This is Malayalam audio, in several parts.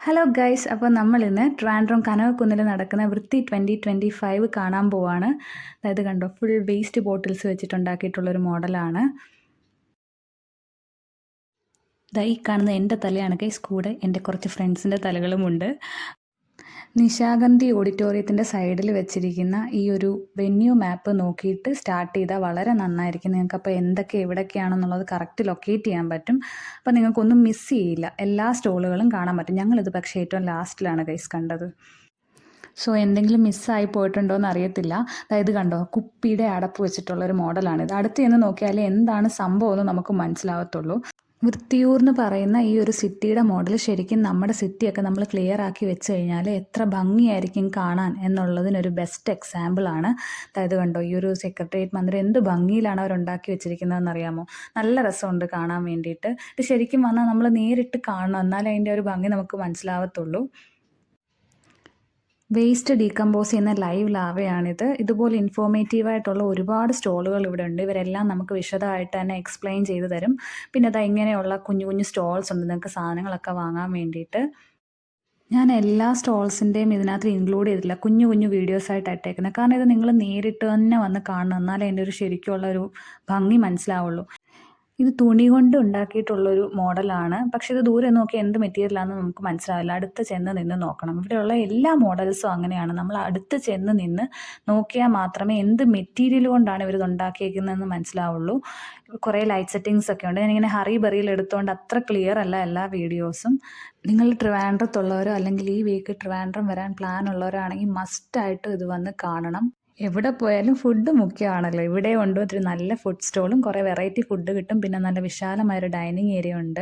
ഹലോ ഗൈസ്, അപ്പോൾ നമ്മളിന്ന് ട്രിവാൻഡ്രം കനകക്കുന്നിൽ നടക്കുന്ന വൃത്തി 2025 കാണാൻ പോവാണ്. അതായത് കണ്ടോ, ഫുൾ വേസ്റ്റ് ബോട്ടിൽസ് വെച്ചിട്ടുണ്ടാക്കിയിട്ടുള്ളൊരു മോഡലാണ്. ഈ കാണുന്ന എൻ്റെ തലയാണ് ഗൈസ്, കൂടെ എൻ്റെ കുറച്ച് ഫ്രണ്ട്സിൻ്റെ തലകളുമുണ്ട്. നിശാഗന്ധി ഓഡിറ്റോറിയത്തിൻ്റെ സൈഡിൽ വെച്ചിരിക്കുന്ന ഈ ഒരു വെന്യൂ മാപ്പ് നോക്കിയിട്ട് സ്റ്റാർട്ട് ചെയ്താൽ വളരെ നന്നായിരിക്കും. നിങ്ങൾക്കപ്പോൾ എന്തൊക്കെ എവിടെയൊക്കെയാണെന്നുള്ളത് കറക്റ്റ് ലൊക്കേറ്റ് ചെയ്യാൻ പറ്റും. അപ്പോൾ നിങ്ങൾക്കൊന്നും മിസ് ചെയ്യില്ല, എല്ലാ സ്റ്റോളുകളും കാണാൻ പറ്റും. ഞങ്ങളിത് പക്ഷേ ഏറ്റവും ലാസ്റ്റിലാണ് ഗൈസ് കണ്ടത്. സോ എന്തെങ്കിലും മിസ്സായി പോയിട്ടുണ്ടോ എന്ന് അറിയത്തില്ല. അതായത് കണ്ടോ, കുപ്പിയുടെ അടപ്പ് വെച്ചിട്ടുള്ളൊരു മോഡലാണിത്. അടുത്ത് ചെന്ന് നോക്കിയാലേ എന്താണ് സംഭവം എന്ന് നമുക്ക് മനസ്സിലാവത്തുള്ളൂ. വൃത്തിയൂർ എന്ന് പറയുന്ന ഈ ഒരു സിറ്റിയുടെ മോഡൽ ശരിക്കും നമ്മുടെ സിറ്റിയൊക്കെ നമ്മൾ ക്ലിയർ ആക്കി വെച്ച് കഴിഞ്ഞാൽ എത്ര ഭംഗിയായിരിക്കും കാണാൻ എന്നുള്ളതിനൊരു ബെസ്റ്റ് എക്സാമ്പിളാണ്. അതായത് കണ്ടോ, ഈ ഒരു സെക്രട്ടേറിയറ്റ് മന്ദിരം എന്ത് ഭംഗിയിലാണ് അവർ ഉണ്ടാക്കി വെച്ചിരിക്കുന്നതെന്ന് അറിയാമോ? നല്ല രസമുണ്ട് കാണാൻ വേണ്ടിയിട്ട്. ഇത് ശരിക്കും വന്നാൽ നമ്മൾ നേരിട്ട് കാണണം, എന്നാലേ അതിൻ്റെ ഒരു ഭംഗി നമുക്ക് മനസ്സിലാവത്തുള്ളൂ. വേസ്റ്റ് ഡീകമ്പോസ് ചെയ്യുന്ന ലൈവ് ലാവയാണിത്. ഇതുപോലെ ഇൻഫോർമേറ്റീവായിട്ടുള്ള ഒരുപാട് സ്റ്റോളുകൾ ഇവിടെ ഉണ്ട്. ഇവരെല്ലാം നമുക്ക് വിശദമായിട്ട് തന്നെ എക്സ്പ്ലെയിൻ ചെയ്ത് തരും. പിന്നെ അത് ഇങ്ങനെയുള്ള കുഞ്ഞു കുഞ്ഞു സ്റ്റോൾസ് ഉണ്ട് നിങ്ങൾക്ക് സാധനങ്ങളൊക്കെ വാങ്ങാൻ വേണ്ടിയിട്ട്. ഞാൻ എല്ലാ സ്റ്റോൾസിൻ്റെയും ഇതിനകത്ത് ഇൻക്ലൂഡ് ചെയ്തിട്ടില്ല, കുഞ്ഞു കുഞ്ഞു വീഡിയോസായിട്ട് ഇട്ടേക്കുന്നത്. കാരണം ഇത് നിങ്ങൾ നേരിട്ട് തന്നെ വന്ന് കാണണം, എന്നാലേ അതിൻ്റെ ഒരു ശരിക്കുള്ള ഒരു ഭംഗി മനസ്സിലാവുള്ളൂ. ഇത് തുണി കൊണ്ട് ഉണ്ടാക്കിയിട്ടുള്ളൊരു മോഡലാണ്. പക്ഷേ ഇത് ദൂരെ നോക്കി എന്ത് മെറ്റീരിയലാണെന്ന് നമുക്ക് മനസ്സിലാവില്ല, അടുത്ത് ചെന്ന് നിന്ന് നോക്കണം. ഇവിടെയുള്ള എല്ലാ മോഡൽസും അങ്ങനെയാണ്. നമ്മൾ അടുത്ത് ചെന്ന് നിന്ന് നോക്കിയാൽ മാത്രമേ എന്ത് മെറ്റീരിയൽ കൊണ്ടാണ് ഇവരിത് ഉണ്ടാക്കിയേക്കുന്നതെന്ന് മനസ്സിലാവുള്ളൂ. കുറേ ലൈറ്റ് സെറ്റിങ്സ് ഒക്കെ ഉണ്ട്. ഞാനിങ്ങനെ ഹറി ബറിയിൽ എടുത്തുകൊണ്ട് അത്ര ക്ലിയർ അല്ല എല്ലാ വീഡിയോസും. നിങ്ങൾ ട്രിവാൻഡ്രത്തുള്ളവരോ അല്ലെങ്കിൽ ഈ വീക്ക് ട്രിവാൻഡ്രം വരാൻ പ്ലാൻ ഉള്ളവരാണെങ്കിൽ മസ്റ്റായിട്ടും ഇത് വന്ന് കാണണം. എവിടെ പോയാലും ഫുഡ് മുഖ്യമാണല്ലോ. ഇവിടെ ഉണ്ട് ഒരു നല്ല ഫുഡ് സ്റ്റോളും കുറേ വെറൈറ്റി ഫുഡ് കിട്ടും. പിന്നെ നല്ല വിശാലമായൊരു ഡൈനിങ് ഏരിയ ഉണ്ട്.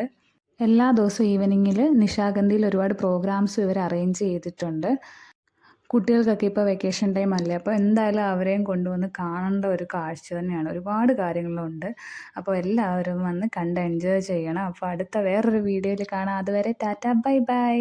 എല്ലാ ദിവസവും ഈവനിങ്ങിൽ നിശാഗന്ധിയിൽ ഒരുപാട് പ്രോഗ്രാംസും ഇവർ അറേഞ്ച് ചെയ്തിട്ടുണ്ട്. കുട്ടികൾക്കൊക്കെ ഇപ്പോൾ വെക്കേഷൻ ടൈം അല്ലേ, അപ്പോൾ എന്തായാലും അവരെയും കൊണ്ടുവന്ന് കാണേണ്ട ഒരു കാഴ്ച തന്നെയാണ്. ഒരുപാട് കാര്യങ്ങളുണ്ട്. അപ്പോൾ എല്ലാവരും വന്ന് കണ്ട് എൻജോയ് ചെയ്യണം. അപ്പോൾ അടുത്ത വേറൊരു വീഡിയോയിൽ കാണാം. അതുവരെ ടാറ്റ, ബൈ ബൈ.